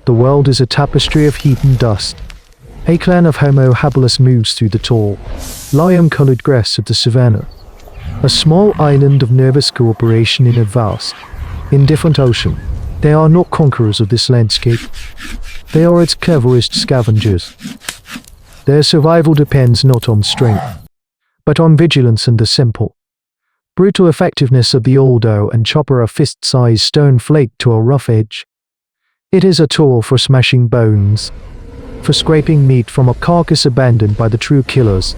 The world is a tapestry of heat and dust. A clan of Homo habilis moves through the tall, lion-colored grass of the savannah. A small island of nervous cooperation in a vast, indifferent ocean. They are not conquerors of this landscape. They are its cleverest scavengers. Their survival depends not on strength, but on vigilance and the simple, brutal effectiveness of the Aldo and chopper, a fist-sized stone flake to a rough edge. It is a tool for smashing bones, for scraping meat from a carcass abandoned by the true killers.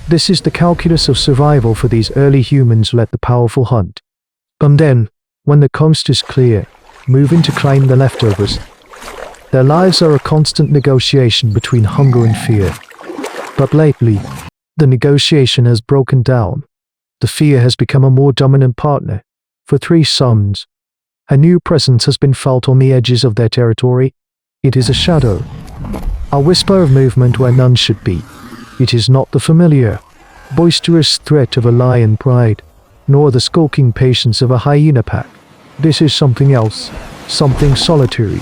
This is the calculus of survival for these early humans. Let the powerful hunt. And then, when the coast is clear, move in to claim the leftovers. Their lives are a constant negotiation between hunger and fear. But lately, the negotiation has broken down. The fear has become a more dominant partner. For 3 sons, a new presence has been felt on the edges of their territory. It is a shadow, a whisper of movement where none should be. It is not the familiar, boisterous threat of a lion pride, nor the skulking patience of a hyena pack. This is something else, something solitary,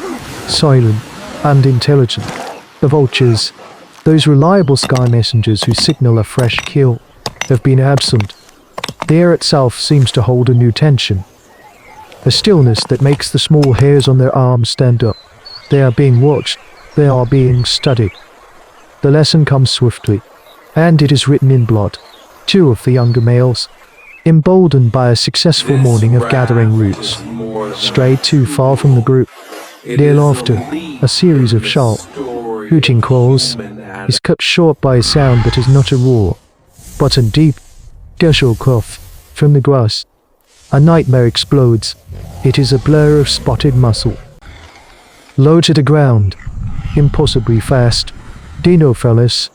silent, and intelligent. The vultures, those reliable sky messengers who signal a fresh kill, have been absent. The air itself seems to hold a new tension, a stillness that makes the small hairs on their arms stand up. They are being watched, they are being studied. The lesson comes swiftly, and it is written in blood. 2 of the younger males, emboldened by a successful morning of gathering roots, strayed too far from the group. Their laughter, a series of sharp, hooting calls, is cut short by a sound that is not a roar, but a deep, guttural cough from the grass. A nightmare explodes. It is a blur of spotted muscle. Low to the ground, impossibly fast, Dinophalus,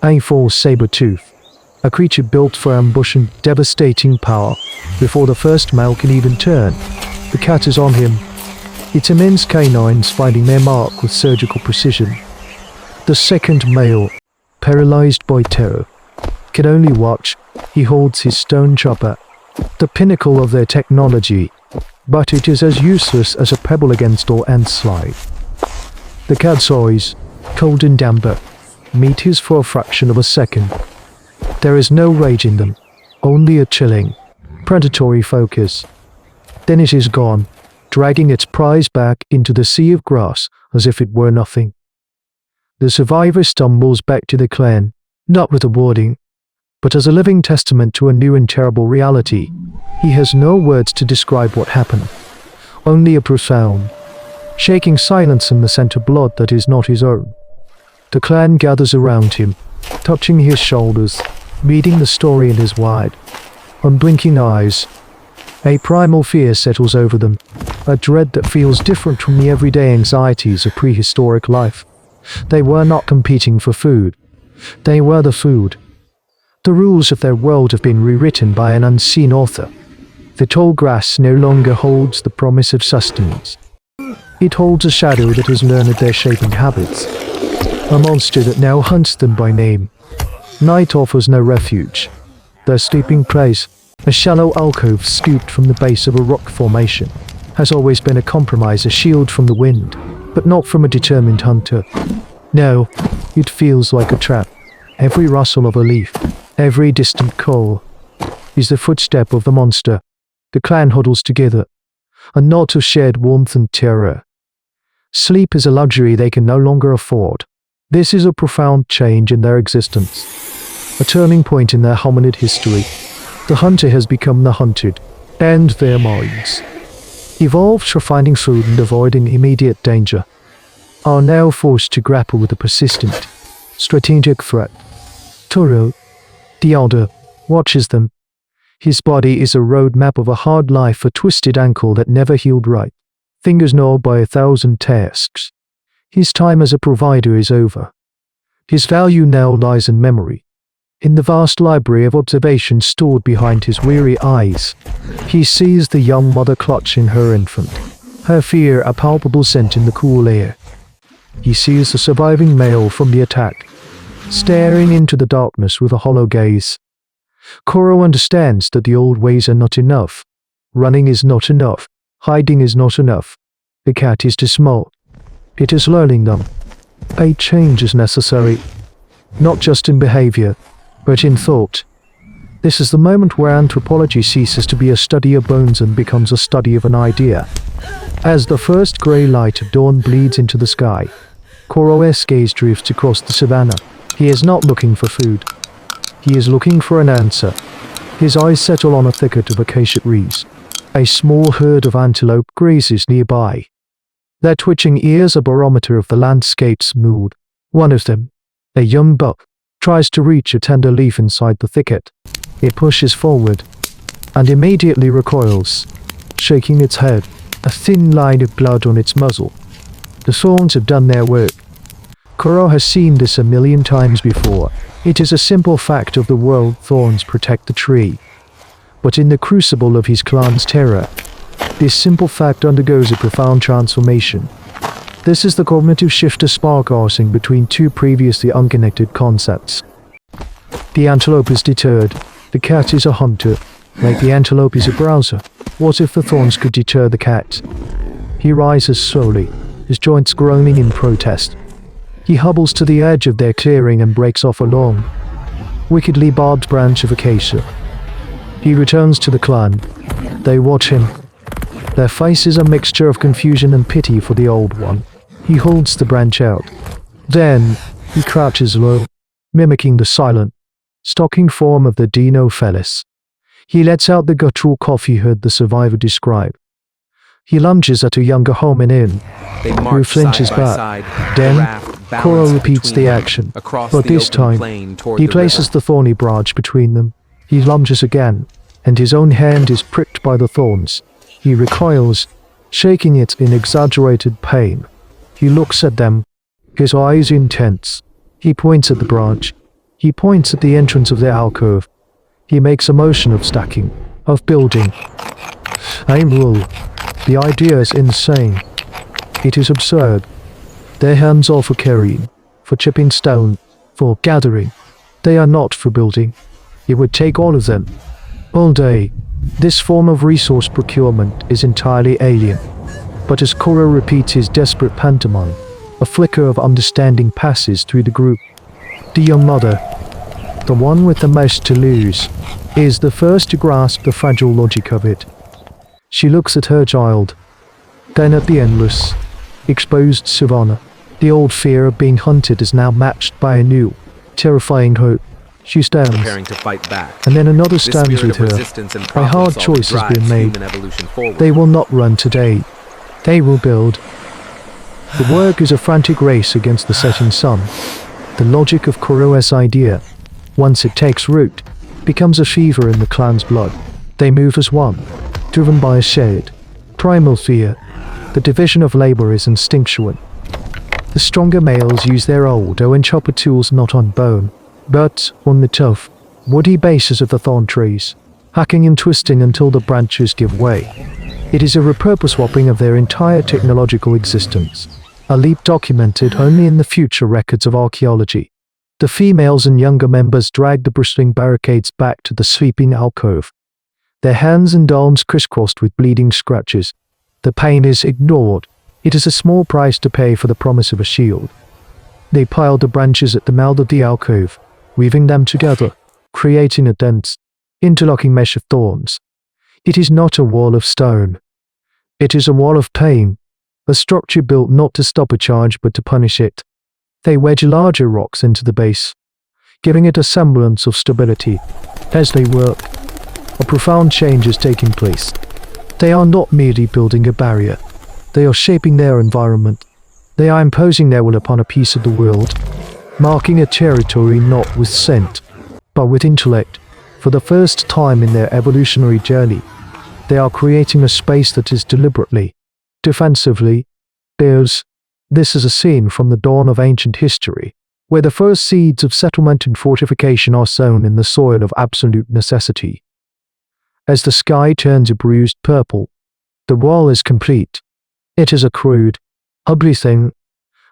a false saber-tooth, a creature built for ambush and devastating power. Before the first male can even turn, the cat is on him, its immense canines finding their mark with surgical precision. The second male, paralyzed by terror, can only watch. He holds his stone chopper, the pinnacle of their technology, but it is as useless as a pebble against or antslide. The cat's eyes, cold and amber, meet his for a fraction of a second. There is no rage in them, only a chilling, predatory focus. Then it is gone, dragging its prize back into the sea of grass as if it were nothing. The survivor stumbles back to the clan, not with a warning, but as a living testament to a new and terrible reality. He has no words to describe what happened, only a profound, shaking silence in the scent of blood that is not his own. The clan gathers around him, touching his shoulders, reading the story in his wide, unblinking eyes. A primal fear settles over them, a dread that feels different from the everyday anxieties of prehistoric life. They were not competing for food. They were the food. The rules of their world have been rewritten by an unseen author. The tall grass no longer holds the promise of sustenance. It holds a shadow that has learned their shaping habits, a monster that now hunts them by name. Night offers no refuge. Their sleeping place, a shallow alcove scooped from the base of a rock formation, has always been a compromise, a shield from the wind, but not from a determined hunter. No, it feels like a trap. Every rustle of a leaf, every distant call, is the footstep of the monster. The clan huddles together, a knot of shared warmth and terror. Sleep is a luxury they can no longer afford. This is a profound change in their existence, a turning point in their hominid history. The hunter has become the hunted, and their minds, evolved for finding food and avoiding immediate danger, are now forced to grapple with a persistent, strategic threat. Toro, the elder, watches them. His body is a road map of a hard life, a twisted ankle that never healed right, fingers gnawed by 1,000 tasks. His time as a provider is over. His value now lies in memory, in the vast library of observation stored behind his weary eyes. He sees the young mother clutching her infant, her fear a palpable scent in the cool air. He sees the surviving male from the attack, staring into the darkness with a hollow gaze. Koro understands that the old ways are not enough. Running is not enough. Hiding is not enough. The cat is too small. It is learning them. A change is necessary, not just in behavior, but in thought. This is the moment where anthropology ceases to be a study of bones and becomes a study of an idea. As the first grey light of dawn bleeds into the sky, Koro's gaze drifts across the savannah. He is not looking for food. He is looking for an answer. His eyes settle on a thicket of acacia trees. A small herd of antelope grazes nearby. Their twitching ears are a barometer of the landscape's mood. One of them, a young buck, tries to reach a tender leaf inside the thicket. It pushes forward and immediately recoils, shaking its head, a thin line of blood on its muzzle. The thorns have done their work. Koro has seen this a million times before. It is a simple fact of the world: thorns protect the tree. But in the crucible of his clan's terror, this simple fact undergoes a profound transformation. This is the cognitive shift sparking between two previously unconnected concepts. The antelope is deterred. The cat is a hunter. Like the antelope is a browser. What if the thorns could deter the cat? He rises slowly, his joints groaning in protest. He hobbles to the edge of their clearing and breaks off a long, wickedly barbed branch of acacia. He returns to the clan. They watch him. Their faces a mixture of confusion and pity for the old one. He holds the branch out. Then, he crouches low, mimicking the silent, stalking form of the Dino Felis. He lets out the guttural cough he heard the survivor describe. He lunges at a younger hominin, who flinches back. Then, Koro repeats the action, but this time, he places the thorny branch between them. He lunges again, and his own hand is pricked by the thorns. He recoils, shaking it in exaggerated pain. He looks at them, his eyes intense. He points at the branch. He points at the entrance of the alcove. He makes a motion of stacking, of building. Aim rule. The idea is insane. It is absurd. Their hands are for carrying, for chipping stone, for gathering. They are not for building. It would take all of them, all day. This form of resource procurement is entirely alien. But as Koro repeats his desperate pantomime, a flicker of understanding passes through the group. The young mother, the one with the most to lose, is the first to grasp the fragile logic of it. She looks at her child, then at the endless, exposed savannah. The old fear of being hunted is now matched by a new, terrifying hope. She stands, preparing to fight back. And then another stands with her. A hard choice has been made. They will not run today. They will build. The work is a frantic race against the setting sun. The logic of Koro's idea, once it takes root, becomes a fever in the clan's blood. They move as one, driven by a shared, primal fear. The division of labor is instinctual. The stronger males use their old owen chopper tools not on bone, but on the tough, woody bases of the thorn trees, hacking and twisting until the branches give way. It is a repurpose-swapping of their entire technological existence, a leap documented only in the future records of archaeology. The females and younger members drag the bristling barricades back to the sweeping alcove, their hands and arms crisscrossed with bleeding scratches. The pain is ignored. It is a small price to pay for the promise of a shield. They pile the branches at the mouth of the alcove, weaving them together, creating a dense, interlocking mesh of thorns. It is not a wall of stone. It is a wall of pain, a structure built not to stop a charge but to punish it. They wedge larger rocks into the base, giving it a semblance of stability. As they work, a profound change is taking place. They are not merely building a barrier. They are shaping their environment. They are imposing their will upon a piece of the world, marking a territory not with scent, but with intellect. For the first time in their evolutionary journey, they are creating a space that is deliberately, defensively, theirs. This is a scene from the dawn of ancient history, where the first seeds of settlement and fortification are sown in the soil of absolute necessity. As the sky turns a bruised purple, the wall is complete. It is a crude, ugly thing,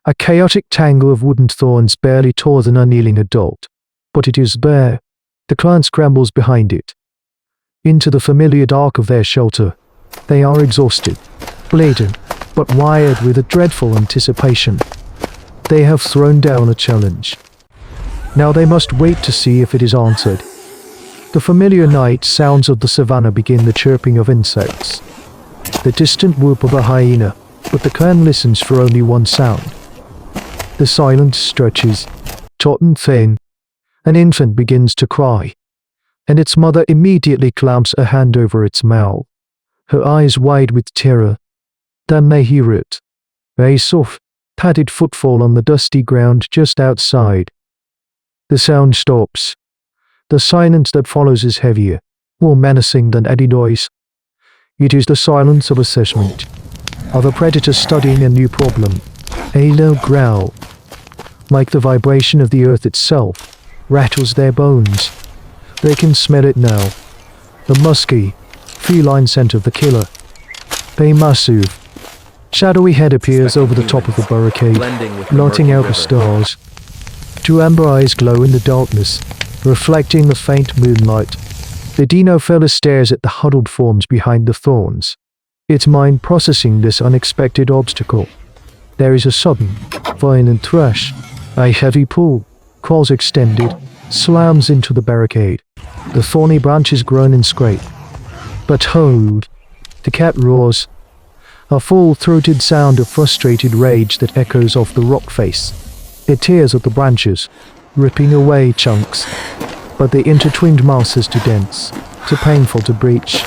a chaotic tangle of wooden thorns barely taller than a kneeling adult. But it is bare. The clan scrambles behind it. Into the familiar dark of their shelter. They are exhausted, laden, but wired with a dreadful anticipation. They have thrown down a challenge. Now they must wait to see if it is answered. The familiar night sounds of the savannah begin the chirping of insects, the distant whoop of a hyena, but the clan listens for only one sound. The silence stretches, taut and thin. An infant begins to cry, and its mother immediately clamps a hand over its mouth, her eyes wide with terror. Then they hear it, a soft, padded footfall on the dusty ground just outside. The sound stops. The silence that follows is heavier, more menacing than any noise. It is the silence of assessment, of a predator studying a new problem. A low growl, like the vibration of the earth itself, rattles their bones. They can smell it now. The musky, feline scent of the killer. A massive, shadowy head appears over the top of the barricade, blotting out the stars. Two amber eyes glow in the darkness, reflecting the faint moonlight. The Dino fella stares at the huddled forms behind the thorns, its mind processing this unexpected obstacle. There is a sudden, violent thrash. A heavy pull, claws extended, slams into the barricade. The thorny branches groan and scrape. But hold! The cat roars, a full-throated sound of frustrated rage that echoes off the rock face. It tears at the branches, ripping away chunks, but the intertwined mass is too dense, too painful to breach.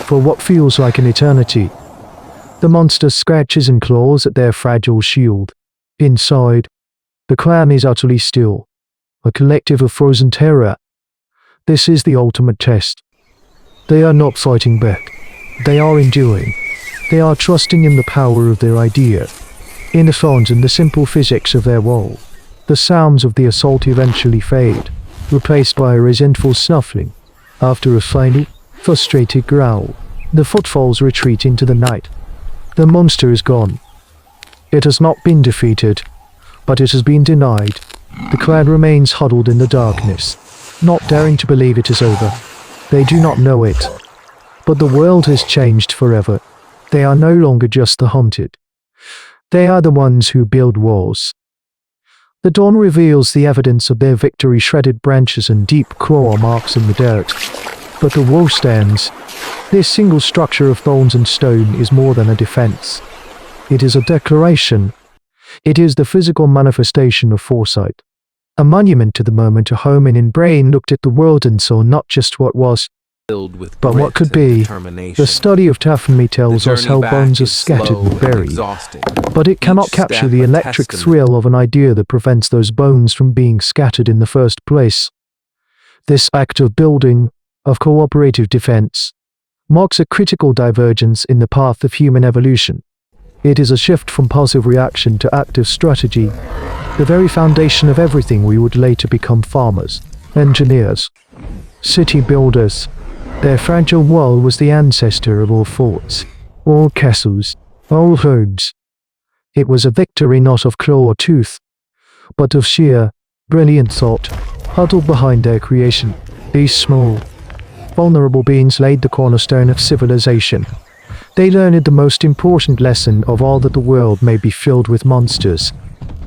For what feels like an eternity, the monster scratches and claws at their fragile shield. Inside, the clan is utterly still, a collective of frozen terror. This is the ultimate test. They are not fighting back. They are enduring. They are trusting in the power of their idea, in the thorns and the simple physics of their wall. The sounds of the assault eventually fade, replaced by a resentful snuffling. After a final, frustrated growl, the footfalls retreat into the night. The monster is gone. It has not been defeated, but it has been denied. The clan remains huddled in the darkness, not daring to believe it is over. They do not know it. But the world has changed forever. They are no longer just the hunted. They are the ones who build walls. The dawn reveals the evidence of their victory: shredded branches and deep claw marks in the dirt. But the wall stands. This single structure of thorns and stone is more than a defense. It is a declaration. It is the physical manifestation of foresight. A monument to the moment a hominin brain looked at the world and saw not just what was, but what could be. The study of taphonomy tells us how bones are scattered and buried, but it cannot capture the electric thrill of an idea that prevents those bones from being scattered in the first place. This act of building, of cooperative defense, marks a critical divergence in the path of human evolution. It is a shift from passive reaction to active strategy, the very foundation of everything we would later become: farmers, engineers, city builders. Their fragile wall was the ancestor of all forts, all castles, all homes. It was a victory not of claw or tooth, but of sheer, brilliant thought. Huddled behind their creation, these small, vulnerable beings laid the cornerstone of civilization. They learned the most important lesson of all: that the world may be filled with monsters,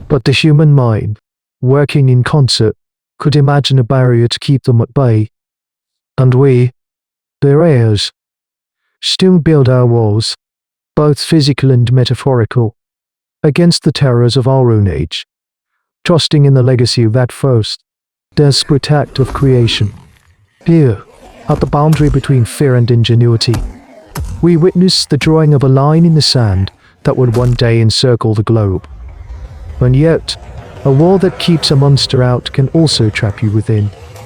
but the human mind, working in concert, could imagine a barrier to keep them at bay. And we, their heirs, still build our walls, both physical and metaphorical, against the terrors of our own age, trusting in the legacy of that first, desperate act of creation. Here, at the boundary between fear and ingenuity, we witness the drawing of a line in the sand that would one day encircle the globe. And yet, a wall that keeps a monster out can also trap you within.